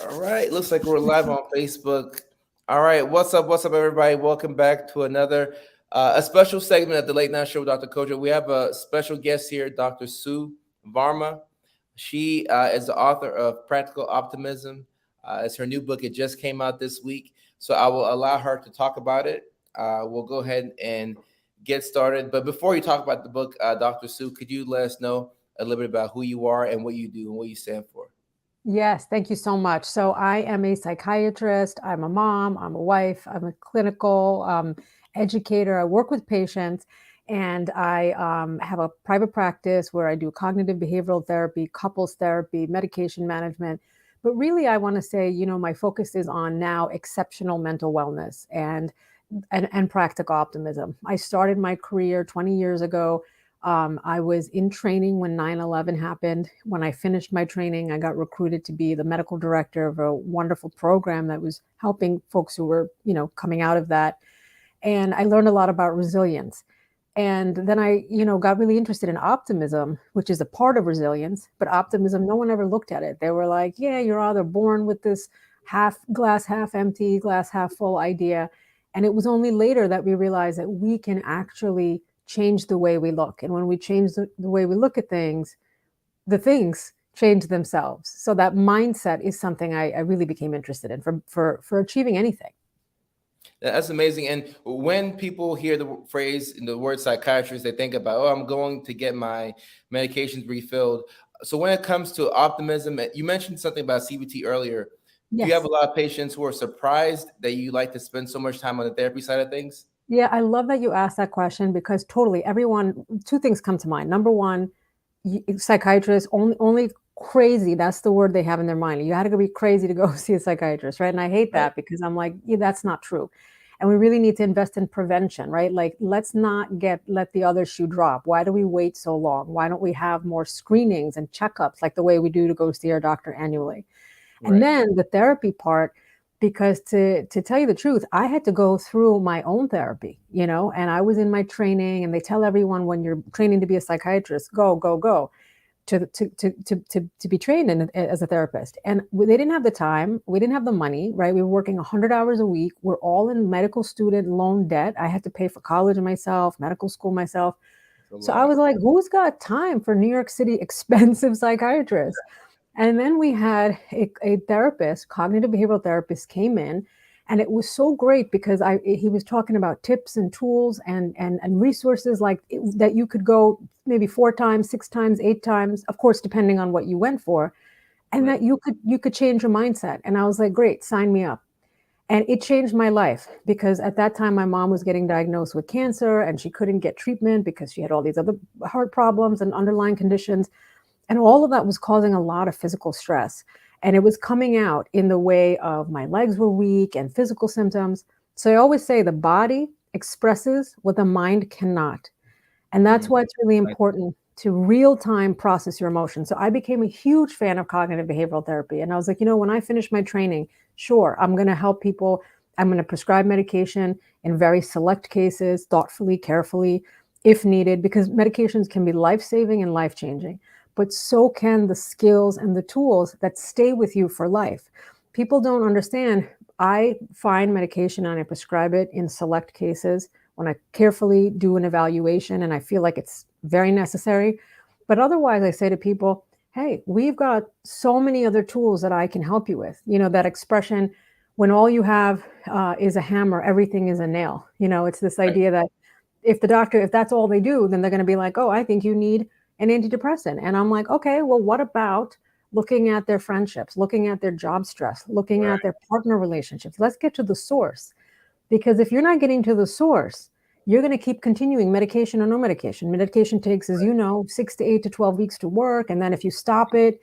All right, looks like we're live on Facebook. All right, what's up, everybody? Welcome back to another a special segment at the Late Night Show with Dr. Kojo. We have a special guest here, Dr. Sue Varma. She is the author of Practical Optimism. It's her new book. It just came out this week, so I will allow her to talk about it. We'll go ahead and get started. But before you talk about the book, Dr. Sue, could you let us know a little bit about who you are and what you do and what you stand for? Yes, thank you so much. So I am a psychiatrist, I'm a mom, I'm a wife, I'm a clinical educator. I work with patients, and I have a private practice where I do cognitive behavioral therapy, couples therapy, medication management. But really, I want to say, my focus is on now exceptional mental wellness and practical optimism. I started my career 20 years ago. I was in training when 9/11 happened. When I finished my training, I got recruited to be the medical director of a wonderful program that was helping folks who were, coming out of that. And I learned a lot about resilience. And then I, got really interested in optimism, which is a part of resilience. But optimism, no one ever looked at it. They were like, yeah, you're either born with this half glass, half empty, glass half full idea. And it was only later that we realized that we can actually change the way we look. And when we change the way we look at things, the things change themselves. So that mindset is something I really became interested in for achieving anything. That's amazing. And when people hear the phrase, the word psychiatrist, they think about, oh, I'm going to get my medications refilled. So when it comes to optimism, you mentioned something about CBT earlier. Do you have Yes. a lot of patients who are surprised that you like to spend so much time on the therapy side of things? Yeah, I love that you asked that question because totally everyone, two things come to mind. Number one, psychiatrists only crazy. That's the word they have in their mind. You had to be crazy to go see a psychiatrist, right? And I hate Right. that because I'm like, yeah, that's not true. And we really need to invest in prevention, right? Like, let's not let the other shoe drop. Why do we wait so long? Why don't we have more screenings and checkups like the way we do to go see our doctor annually? And Right. then the therapy part, because to tell you the truth, I had to go through my own therapy, and I was in my training, and they tell everyone when you're training to be a psychiatrist, go, go, go to be trained as a therapist. And they didn't have the time. We didn't have the money, right? We were working 100 hours a week. We're all in medical student loan debt. I had to pay for college myself, medical school myself. It's a So I lot. was like, who's got time for New York City expensive psychiatrists? And then we had a therapist, cognitive behavioral therapist, came in, and it was so great because he was talking about tips and tools and resources like that you could go maybe 4 times, 6 times, 8 times, of course, depending on what you went for, and Right. that you could change your mindset. And I was like, great, sign me up. And it changed my life because at that time my mom was getting diagnosed with cancer and she couldn't get treatment because she had all these other heart problems and underlying conditions. And all of that was causing a lot of physical stress. And it was coming out in the way of my legs were weak and physical symptoms. So I always say the body expresses what the mind cannot. And that's Mm, why it's really I- important to real time process your emotions. So I became a huge fan of cognitive behavioral therapy. And I was like, when I finish my training, sure, I'm going to help people. I'm going to prescribe medication in very select cases, thoughtfully, carefully, if needed, because medications can be life saving and life changing. But so can the skills and the tools that stay with you for life. People don't understand. I find medication and I prescribe it in select cases when I carefully do an evaluation and I feel like it's very necessary. But otherwise, I say to people, hey, we've got so many other tools that I can help you with. That expression, when all you have is a hammer, everything is a nail. It's this right. idea that if that's all they do, then they're going to be like, oh, I think you need an antidepressant. And I'm like, okay, well, what about looking at their friendships, looking at their job stress, looking Right. at their partner relationships? Let's get to the source. Because if you're not getting to the source, you're going to keep continuing medication or no medication. Medication takes, as you know, 6 to 8 to 12 weeks to work. And then if you stop it,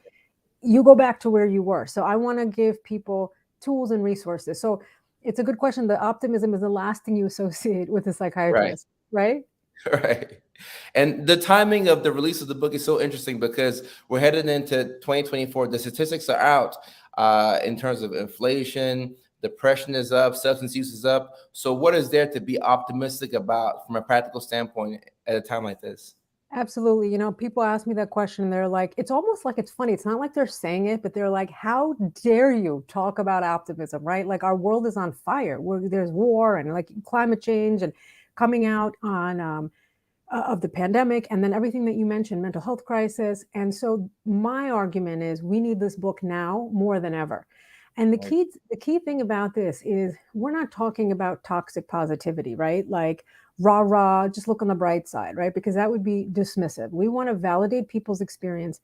you go back to where you were. So I want to give people tools and resources. So it's a good question. The optimism is the last thing you associate with a Right. psychiatrist, right? Right. And the timing of the release of the book is so interesting because we're headed into 2024. The statistics are out in terms of inflation, depression is up, substance use is up. So, what is there to be optimistic about from a practical standpoint at a time like this? Absolutely. People ask me that question and they're like, it's almost like it's funny. It's not like they're saying it, but they're like, how dare you talk about optimism, right? Like our world is on fire. There's war and like climate change and coming out on of the pandemic, and then everything that you mentioned, mental health crisis. And so my argument is we need this book now more than ever. And Right. the key thing about this is we're not talking about toxic positivity, right? Like rah rah, just look on the bright side, right? Because that would be dismissive. We want to validate people's experience.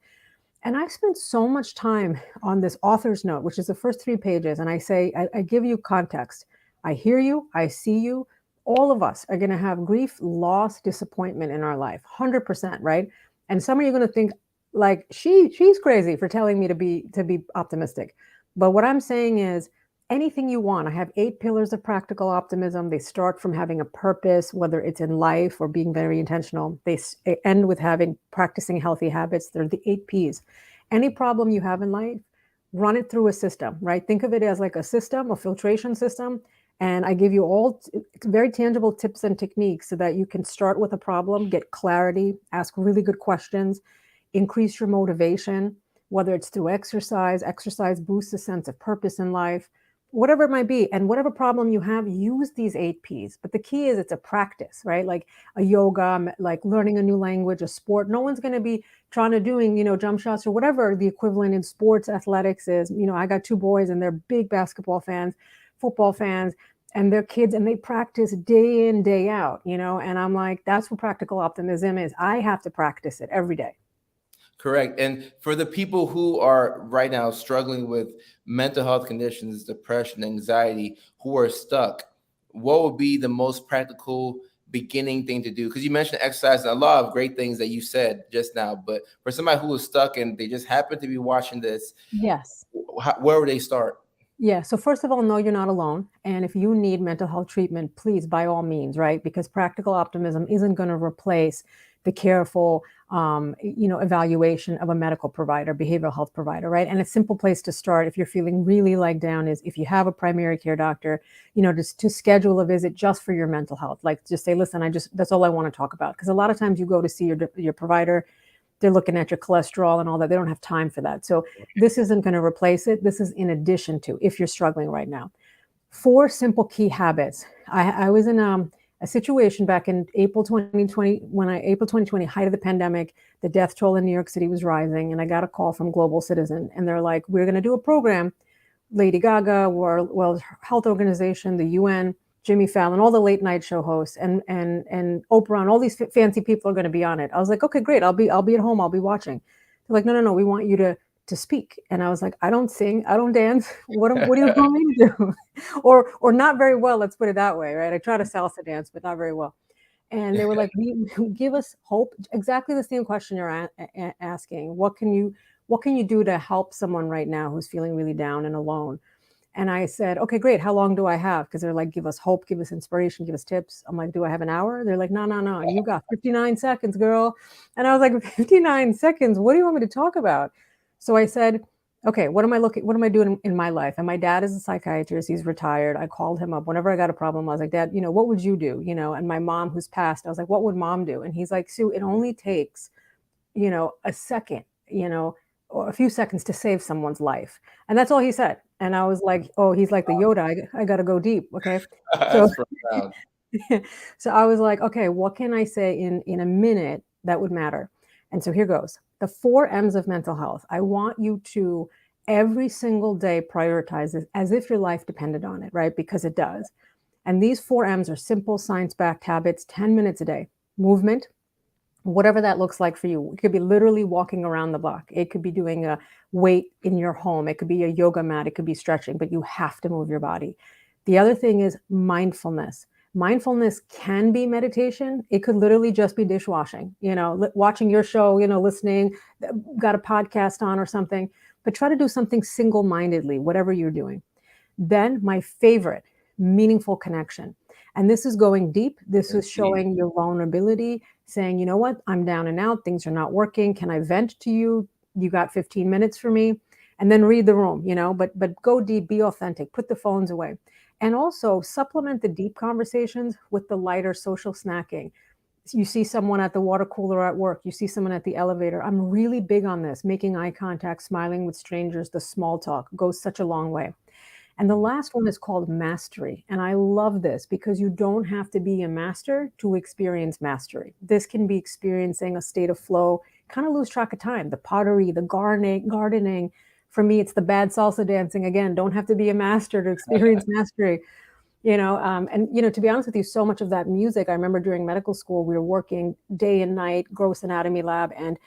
And I've spent so much time on this author's note, which is the first 3 pages. And I say, I give you context. I hear you, I see you. All of us are going to have grief, loss, disappointment in our life, 100%, right? And some of you are going to think, like, she's crazy for telling me to be optimistic. But what I'm saying is, anything you want. I have 8 pillars of practical optimism. They start from having a purpose, whether it's in life or being very intentional. They end with having practicing healthy habits. They're the 8 Ps. Any problem you have in life, run it through a system, right? Think of it as like a system, a filtration system. And I give you all very tangible tips and techniques so that you can start with a problem, get clarity, ask really good questions, increase your motivation, whether it's through exercise. Exercise boosts a sense of purpose in life, whatever it might be. And whatever problem you have, use these 8 Ps. But the key is it's a practice, right? Like a yoga, like learning a new language, a sport. No one's going to be trying to doing, jump shots or whatever the equivalent in sports athletics is. I got 2 boys and they're big basketball fans, football fans, and their kids, and they practice day in, day out, and I'm like, that's what practical optimism is. I have to practice it every day. Correct. And for the people who are right now struggling with mental health conditions, depression, anxiety, who are stuck, what would be the most practical beginning thing to do? Because you mentioned exercise and a lot of great things that you said just now. But for somebody who is stuck and they just happen to be watching this, Yes. where would they start? Yeah. So first of all, know you're not alone. And if you need mental health treatment, please, by all means, right? Because practical optimism isn't going to replace the careful, evaluation of a medical provider, behavioral health provider, right? And a simple place to start if you're feeling really like down is if you have a primary care doctor, just to schedule a visit just for your mental health. Like just say, listen, that's all I want to talk about. Because a lot of times you go to see your provider, they're looking at your cholesterol and all that. They don't have time for that. So this isn't going to replace it. This is in addition to, if you're struggling right now. 4 simple key habits. I was in a situation back in April 2020, April 2020, height of the pandemic, the death toll in New York City was rising, and I got a call from Global Citizen, and they're like, we're going to do a program, Lady Gaga, World Health Organization, the UN, Jimmy Fallon, all the late night show hosts, and Oprah, and all these fancy people are going to be on it. I was like, okay, great. I'll be at home. I'll be watching. They're like, no. We want you to speak. And I was like, I don't sing, I don't dance. What do you want me to do? or not very well. Let's put it that way, right? I try to salsa dance, but not very well. And they were like, we give us hope. Exactly the same question you're asking. What can you do to help someone right now who's feeling really down and alone? And I said, okay, great. How long do I have? Because they're like, give us hope, give us inspiration, give us tips. I'm like, do I have an hour? They're like, no. You got 59 seconds, girl. And I was like, 59 seconds? What do you want me to talk about? So I said, okay, what am I doing in my life? And my dad is a psychiatrist. He's retired. I called him up whenever I got a problem. I was like, Dad, what would you do? And my mom, who's passed, I was like, what would mom do? And he's like, Sue, it only takes a second, or a few seconds to save someone's life. And that's all he said. And I was like, oh, he's like the Yoda. I got to go deep. Okay. So, That's profound. so I was like, okay, what can I say in a minute that would matter? And so here goes. The 4 M's of mental health. I want you to every single day prioritize it as if your life depended on it, right? Because it does. And these 4 M's are simple science-backed habits, 10 minutes a day. Movement, whatever that looks like for you. It could be literally walking around the block. It could be doing a weight in your home. It could be a yoga mat. It could be stretching, but you have to move your body. The other thing is mindfulness. Mindfulness can be meditation. It could literally just be dishwashing, watching your show, listening, got a podcast on or something, but try to do something single-mindedly, whatever you're doing. Then my favorite, meaningful connection. And this is going deep. This is showing your vulnerability, saying, you know what, I'm down and out. Things are not working. Can I vent to you? You got 15 minutes for me? And then read the room, but go deep, be authentic, put the phones away. And also supplement the deep conversations with the lighter social snacking. You see someone at the water cooler at work, you see someone at the elevator. I'm really big on this, making eye contact, smiling with strangers, the small talk goes such a long way. And the last one is called mastery. And I love this because you don't have to be a master to experience mastery. This can be experiencing a state of flow, kind of lose track of time, the pottery, the gardening. For me, it's the bad salsa dancing. Again, don't have to be a master to experience mastery. And to be honest with you, so much of that music, I remember during medical school, we were working day and night, gross anatomy lab, and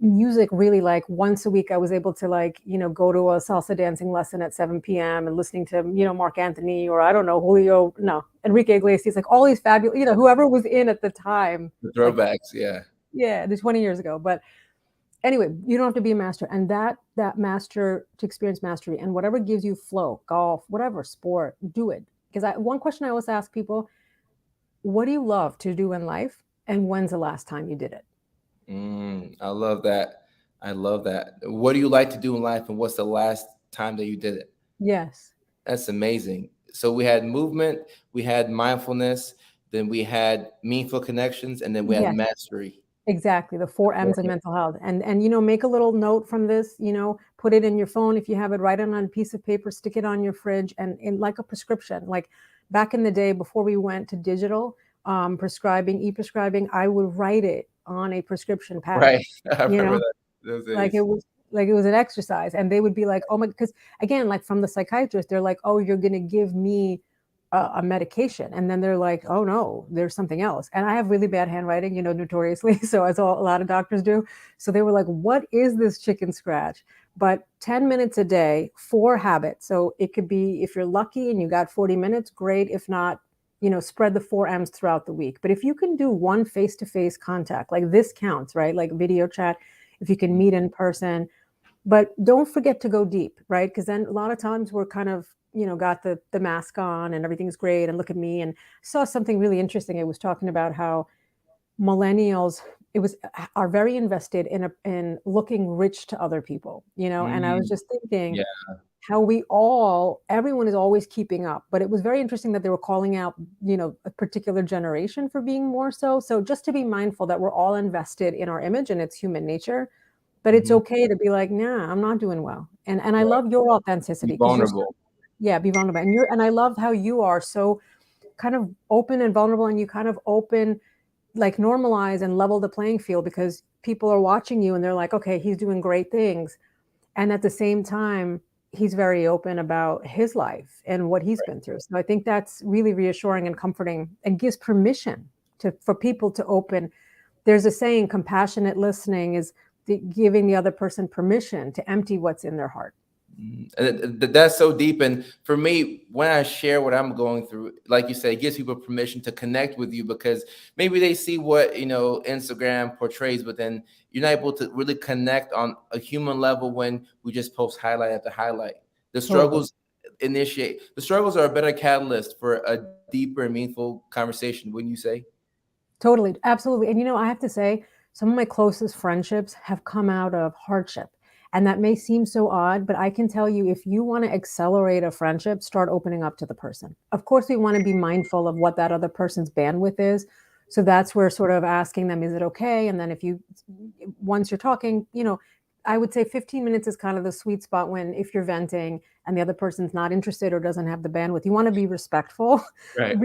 music really, like once a week I was able to, like, go to a salsa dancing lesson at 7 p.m. and listening to, Mark Anthony, or I don't know, Julio, no, Enrique Iglesias, like all these fabulous, whoever was in at the time, The like, throwbacks, yeah. yeah, the 20 years ago. But anyway, you don't have to be a master, and that master to experience mastery, and whatever gives you flow, golf, whatever sport, do it. Because one question I always ask people: what do you love to do in life, and when's the last time you did it? I love that. I love that. What do you like to do in life, and what's the last time that you did it? Yes. That's amazing. So we had movement, we had mindfulness, then we had meaningful connections, and then we had Yes. mastery. Exactly, the 4 Four M's of M's. mental health. And make a little note from this, put it in your phone if you have it, write it on a piece of paper, stick it on your fridge, and in like a prescription. Like back in the day before we went to digital, prescribing, e-prescribing, I would write it on a prescription pad, Right. I you remember know? that those Like it days. was like it was an exercise, and they would be like, "Oh my," because again, like from the psychiatrist, they're like, "Oh, you're gonna give me a medication," and then they're like, "Oh no, there's something else." And I have really bad handwriting, notoriously, so as a lot of doctors do. So they were like, "What is this chicken scratch?" But 10 minutes a day, 4 habits. So it could be, if you're lucky and you got 40 minutes, great. If not, spread the 4 M's throughout the week. But if you can do one face-to-face contact, like this counts, right? Like video chat, if you can meet in person, but don't forget to go deep, right? Because then a lot of times we're kind of, got the mask on and everything's great and look at me. And saw something really interesting. It was talking about how millennials, it was are very invested in looking rich to other people, and I was Mm, just thinking yeah. how everyone is always keeping up. But it was very interesting that they were calling out, a particular generation for being more so. So just to be mindful that we're all invested in our image, and it's human nature, but it's Mhm. okay to be like, "Nah, I'm not doing well." And I Right. love your Be authenticity because you're so, vulnerable. yeah, be vulnerable. And I love how you are so kind of open and vulnerable, and you kind of open, like, normalize and level the playing field, because people are watching you and they're like, "Okay, he's doing great things." And at the same time, he's very open about his life and what he's been through. So I think that's really reassuring and comforting, and gives permission for people to open. There's a saying, compassionate listening is giving the other person permission to empty what's in their heart. And that's so deep. And for me, when I share what I'm going through, like you said, it gives people permission to connect with you, because maybe they see what Instagram portrays, but then you're not able to really connect on a human level when we just post highlight after highlight. The Totally. struggles the struggles are a better catalyst for a deeper and meaningful conversation, wouldn't you say? Totally, absolutely. And I have to say, some of my closest friendships have come out of hardship. And that may seem so odd, but I can tell you, if you want to accelerate a friendship, start opening up to the person. Of course, we want to be mindful of what that other person's bandwidth is. So that's where sort of asking them, is it okay? And then once you're talking, I would say 15 minutes is kind of the sweet spot, when if you're venting and the other person's not interested or doesn't have the bandwidth, you want to be respectful. Right.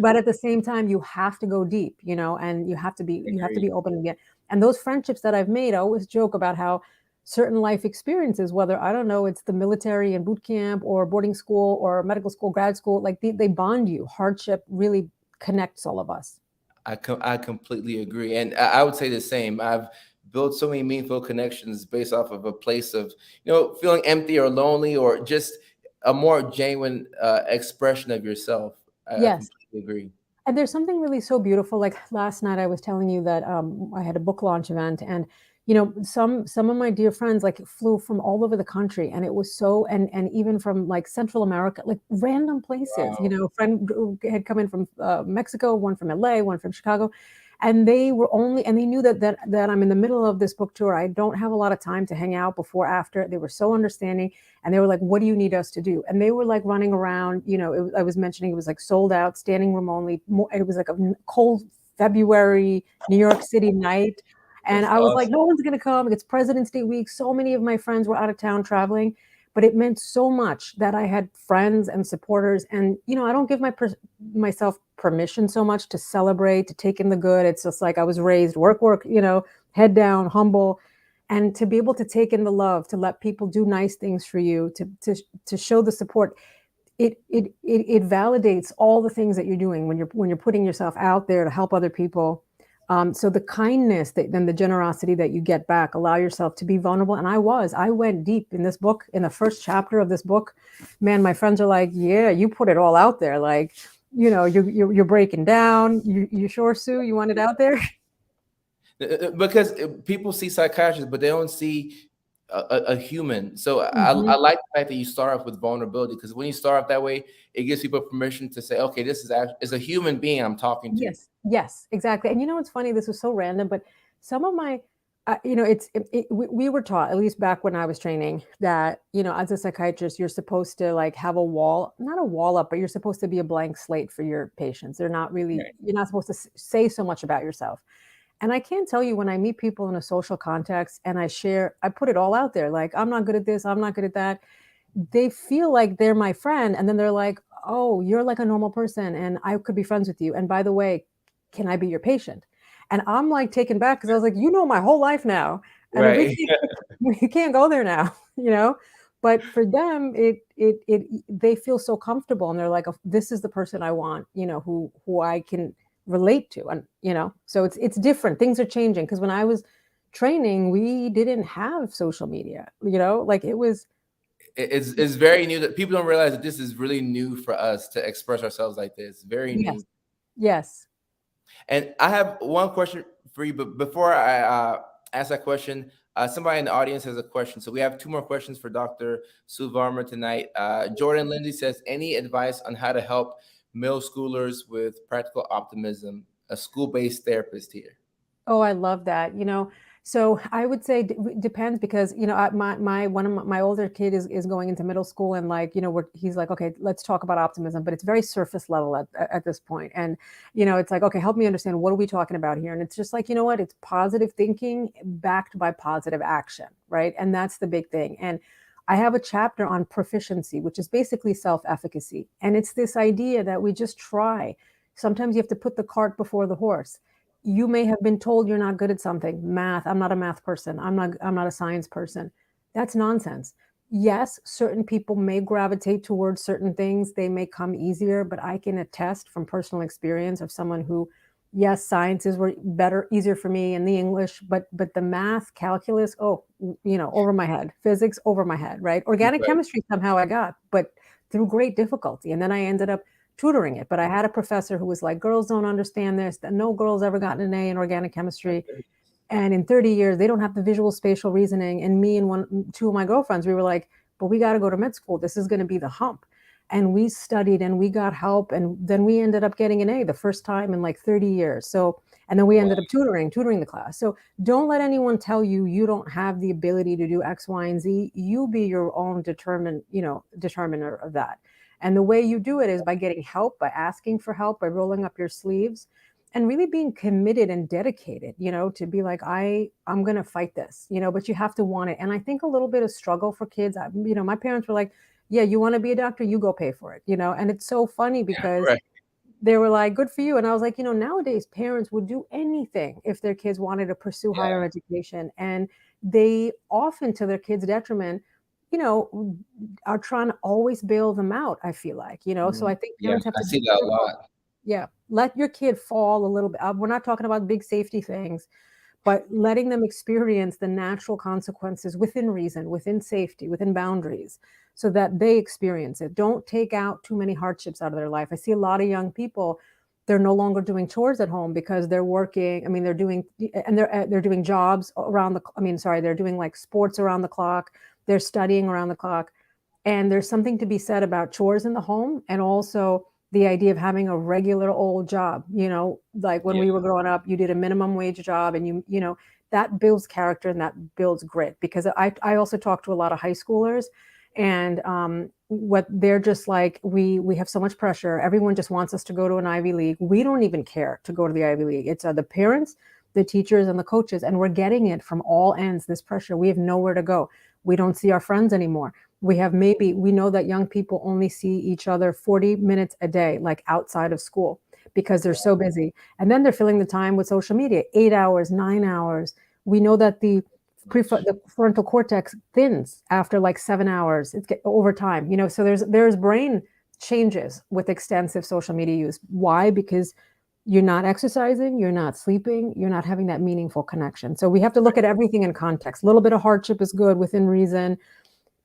But at the same time, you have to go deep, and you have to be Agreed. open again. And those friendships that I've made, I always joke about how certain life experiences, whether, I don't know, it's the military and boot camp or boarding school or medical school, grad school, like they bond you. Hardship really connects all of us. I completely agree, and I would say the same. I've built so many meaningful connections based off of a place of feeling empty or lonely, or just a more genuine expression of yourself. I Yes. completely agree. And there's something really so beautiful. Like last night, I was telling you that I had a book launch event, and some of my dear friends like flew from all over the country, and it was so, and even from like Central America, like random places. Wow. A friend had come in from Mexico, one from LA, one from Chicago, and they knew that I'm in the middle of this book tour. I don't have a lot of time to hang out before, after. They were so understanding, and they were like, "What do you need us to do?" And they were like running around. I was mentioning it was like sold out, standing room only. It was like a cold February New York City night. And That's I was like, awesome. no one's going to come. It's President's Day week. So many of my friends were out of town traveling, but it meant so much that I had friends and supporters. And, I don't give myself permission so much to celebrate, to take in the good. It's just like I was raised work, head down, humble. And to be able to take in the love, to let people do nice things for you, to show the support, it validates all the things that you're doing when you're putting yourself out there to help other people. So the kindness and the generosity that you get back, allow yourself to be vulnerable. And I went deep in this book, in the first chapter of this book. Man, my friends are like, yeah, you put it all out there. Like, you're breaking down. You sure, Sue, you want it out there? Because people see psychiatrists, but they don't see a human. So I Mhm. like the fact that you start off with vulnerability, because when you start off that way, it gives people permission to say, okay, this is a human being I'm talking to. Yes, yes, exactly. And it's funny, this was so random, but some of my, we were taught, at least back when I was training, that, as a psychiatrist, you're supposed to like have a wall, not a wall up, but you're supposed to be a blank slate for your patients. Right. You're not supposed to say so much about yourself. And I can't tell you, when I meet people in a social context and I put it all out there. Like, I'm not good at this, I'm not good at that. They feel like they're my friend, and then they're like, oh, you're like a normal person and I could be friends with you, and by the way, can I be your patient? And I'm like taken back, because I was like, my whole life now, and Right. we can't go there now. But for them, they feel so comfortable, and they're like, "Oh, this is the person I want, who I can relate to." And so it's different, things are changing, because when I was training, we didn't have social media, like it was. It's very new, that people don't realize that this is really new for us to express ourselves like this. Very Yes. new. Yes. And I have one question for you, but before I ask that question, somebody in the audience has a question. So we have two more questions for Dr. Sue Varma tonight. Jordan Lindsay says, any advice on how to help middle schoolers with practical optimism? A school-based therapist here. Oh, I love that. So I would say depends, because my one of my older kid is going into middle school, and like he's like, okay, let's talk about optimism, but it's very surface level at this point. And it's like, okay, help me understand, what are we talking about here? And it's just like, what, it's positive thinking backed by positive action, right? And that's the big thing. And I have a chapter on proficiency, which is basically self-efficacy, and it's this idea that we just try. Sometimes you have to put the cart before the horse. You may have been told you're not good at something. Math, I'm not a math person. I'm not a science person. That's nonsense. Yes, certain people may gravitate towards certain things. They may come easier, but I can attest from personal experience of someone who, yes, sciences were better, easier for me, and the English, but the math, calculus, oh, over my head. Physics, over my head, right? Organic Right. chemistry somehow I got, but through great difficulty. And then I ended up tutoring it. But I had a professor who was like, girls don't understand this, that no girls ever gotten an A in organic chemistry. And in 30 years, they don't have the visual spatial reasoning. And me and two of my girlfriends, we were like, but we got to go to med school. This is going to be the hump. And we studied and we got help. And then we ended up getting an A the first time in like 30 years. So, and then we Wow. ended up tutoring the class. So don't let anyone tell you you don't have the ability to do X, Y, and Z. You be your own determiner of that. And the way you do it is by getting help, by asking for help, by rolling up your sleeves, and really being committed and dedicated, to be like, I'm going to fight this, but you have to want it. And I think a little bit of struggle for kids, my parents were like, yeah, you want to be a doctor, you go pay for it, and it's so funny because Right. they were like, good for you. And I was like, nowadays parents would do anything if their kids wanted to pursue Yeah. higher education. And they often, to their kids' detriment, are trying to always bail them out, I feel like, so I think Yeah, parents have I to see be that a careful. lot. Yeah. Let your kid fall a little bit. We're not talking about big safety things, but letting them experience the natural consequences within reason, within safety, within boundaries, so that they experience it. Don't take out too many hardships out of their life. I see a lot of young people, they're no longer doing chores at home because they're working. I mean, they're doing jobs around they're doing like sports around the clock. They're studying around the clock. And there's something to be said about chores in the home, and also the idea of having a regular old job, like when Yeah. we were growing up, you did a minimum wage job, and that builds character and that builds grit. Because I also talk to a lot of high schoolers, and what they're just like, we have so much pressure. Everyone just wants us to go to an Ivy League. We don't even care to go to the Ivy League. It's the parents, the teachers, and the coaches, and we're getting it from all ends. This pressure. We have nowhere to go. We don't see our friends anymore. We know that young people only see each other 40 minutes a day, like outside of school, because they're so busy. And then they're filling the time with social media, 8 hours, 9 hours. We know that the frontal cortex thins after like 7 hours. It's over time, so there's brain changes with extensive social media use. Why? Because you're not exercising, you're not sleeping, you're not having that meaningful connection. So we have to look at everything in context. A little bit of hardship is good within reason.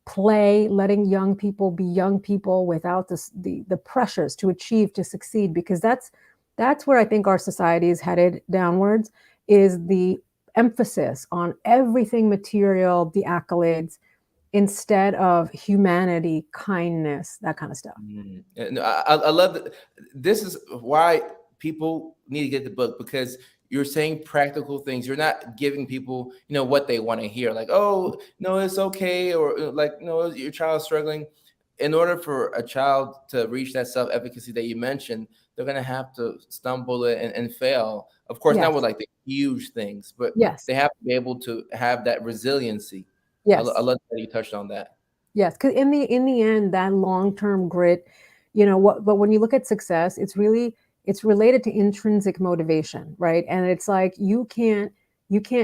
Play, letting young people be young people without the pressures to achieve, to succeed, because that's where I think our society is headed downwards, is the emphasis on everything material, the accolades, instead of humanity, kindness, that kind of stuff. And I love that. This is why people need to get the book, because you're saying practical things. You're not giving people, what they want to hear. Like, oh, no, it's okay, or like, no, your child's struggling. In order for a child to reach that self-efficacy that you mentioned, they're gonna have to stumble and fail. Of course, not with Yes, like the huge things, but yes, they have to be able to have that resiliency. I yes. love that you touched on that. Yes, because in the end, that long-term grit, but when you look at success, it's related to intrinsic motivation, right? And it's like you can't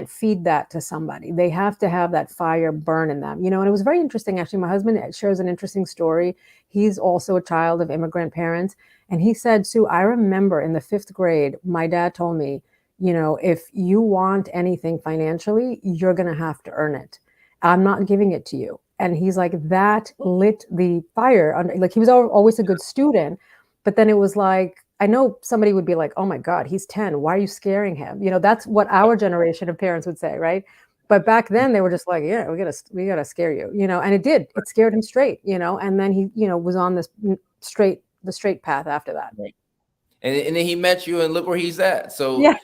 feed that to somebody. They have to have that fire burn in them. And it was very interesting, actually. My husband shares an interesting story. He's also a child of immigrant parents, and he said, Sue, I remember in the fifth grade, my dad told me, if you want anything financially, you're gonna have to earn it. I'm not giving it to you. And he's like, that lit the fire under, like, he was always a good student, but then it was like, I know somebody would be like, oh my God, he's 10, why are you scaring him? That's what our generation of parents would say, right? But back then they were just like, yeah, we gotta scare you, and it scared him straight, and then he, was on this straight path after that. Right. And then he met you, and look where he's at. So Yeah.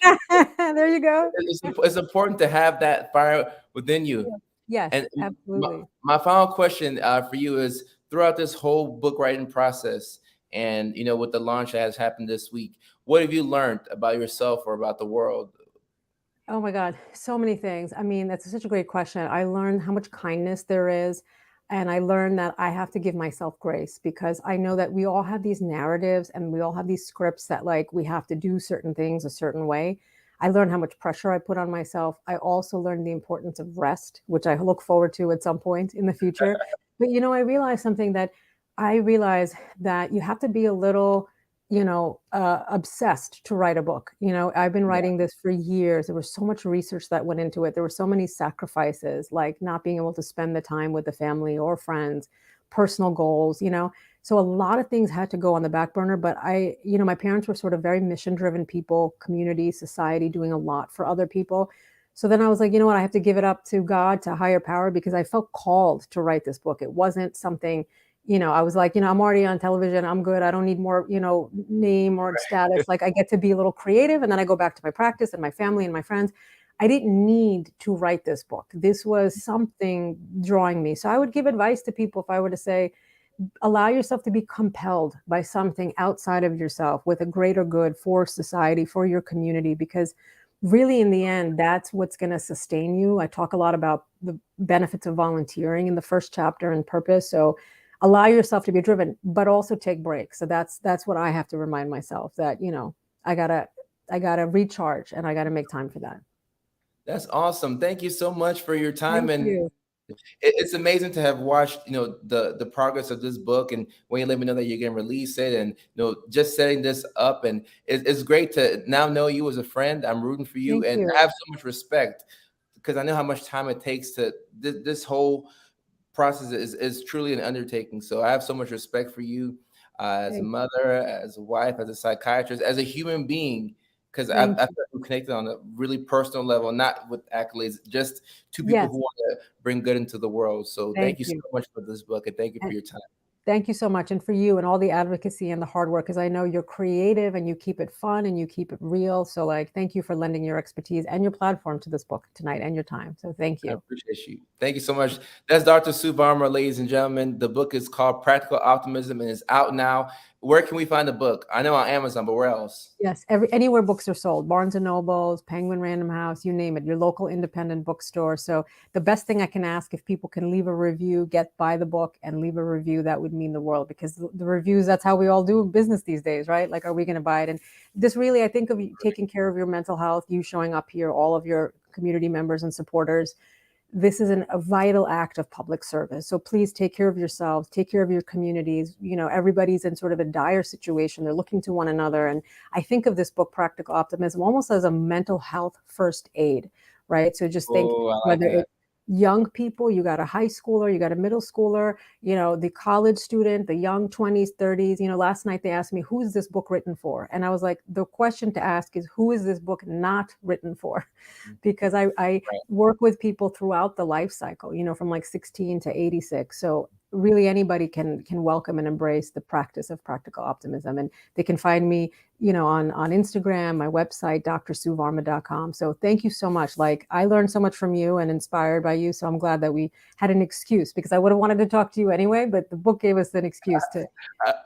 There you go. it's important to have that fire within you. Yes, And my, absolutely. my final question for you is, throughout this whole book writing process, and with the launch that has happened this week, what have you learned about yourself or about the world? Oh my God, so many things. I mean, that's such a great question. I learned how much kindness there is. And I learned that I have to give myself grace, because I know that we all have these narratives and we all have these scripts that, like, we have to do certain things a certain way. I learned how much pressure I put on myself. I also learned the importance of rest, which I look forward to at some point in the future. But, I realized that you have to be a little, obsessed to write a book. I've been Yeah. writing this for years. There was so much research that went into it. There were so many sacrifices, like not being able to spend the time with the family or friends, personal goals. So a lot of things had to go on the back burner. But my parents were sort of very mission driven people, community, society, doing a lot for other people. So then I was like, you know what? I have to give it up to God, to higher power, because I felt called to write this book. It wasn't something, I was like, I'm already on television. I'm good. I don't need more, name or status. Like, I get to be a little creative, and then I go back to my practice and my family and my friends. I didn't need to write this book. This was something drawing me. So I would give advice to people, if I were to say, allow yourself to be compelled by something outside of yourself with a greater good for society, for your community, because really in the end, that's what's going to sustain you. I talk a lot about the benefits of volunteering in the first chapter and purpose. So allow yourself to be driven, but also take breaks. So that's what I have to remind myself, that, I gotta I gotta recharge, and I gotta make time for that. That's awesome. Thank you so much for your time. Thank And you. it's amazing to have watched, the progress of this book, and when you let me know that you're going to release it, and just setting this up. And it's great to now know you as a friend. I'm rooting for you, Thank and you. I have so much respect, because I know how much time it takes to this whole process is truly an undertaking. So I have so much respect for you, as a Thank mother, as a wife, as a psychiatrist, as a human being, because I thank feel you. like we're connected on a really personal level, not with accolades, just two people who Yes, want to bring good into the world. So thank thank you so you. much for this book, and thank you for And your time. Thank you so much. And for you and all the advocacy and the hard work, because I know you're creative and you keep it fun and you keep it real. So, like, thank you for lending your expertise and your platform to this book tonight and your time. So, thank I you. appreciate you. Thank you so much. That's Dr. Sue Varma, ladies and gentlemen. The book is called Practical Optimism and is out now. Where can we find the book? I know on Amazon, but where else? Yes, anywhere books are sold, Barnes and Nobles, Penguin Random House, you name it, your local independent bookstore. So the best thing I can ask, if people can leave a review, buy the book and leave a review, that would mean the world, because the reviews, that's how we all do business these days, right? Like, are we going to buy it? And this really, I think of you taking care of your mental health, you showing up here, all of your community members and supporters. This is a vital act of public service. So please take care of yourselves, take care of your communities. You know, everybody's in sort of a dire situation. They're looking to one another. And I think of this book, Practical Optimism, almost as a mental health first aid, right? So just think, Oh, I like whether that. it's young people, you got a high schooler, you got a middle schooler, you know, the college student, the young 20s, 30s. You know, last night they asked me, who is this book written for? And I was like, the question to ask is, who is this book not written for? Because I Right. work with people throughout the life cycle, you know, from like 16 to 86. So really anybody can welcome and embrace the practice of practical optimism. And they can find me, you know, on Instagram, my website, drsuvarma.com. So thank you so much. Like, I learned so much from you and inspired by you. So I'm glad that we had an excuse, because I would have wanted to talk to you anyway, but the book gave us an excuse to.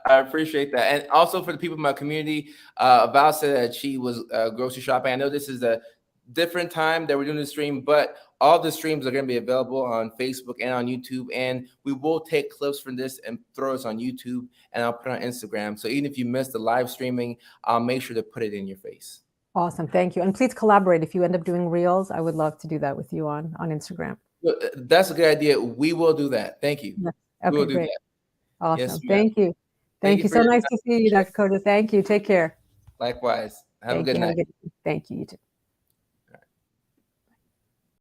I appreciate that. And also for the people in my community, Val said that she was grocery shopping. I know this is a different time that we're doing the stream, but all the streams are going to be available on Facebook and on YouTube. And we will take clips from this and throw us on YouTube, and I'll put it on Instagram. So even if you missed the live streaming, I'll make sure to put it in your face. Awesome. Thank you. And please collaborate. If you end up doing reels, I would love to do that with you on Instagram. That's a good idea. We will do that. Thank you. Yes. We will Okay, do great. that. Yes, Awesome. ma'am. Thank you. Thank Thank you you. for So your nice time. to see you, Dr. Koda. Thank you. Take care. Likewise. Have a Thank good you. Have a night. good. Thank you. You too.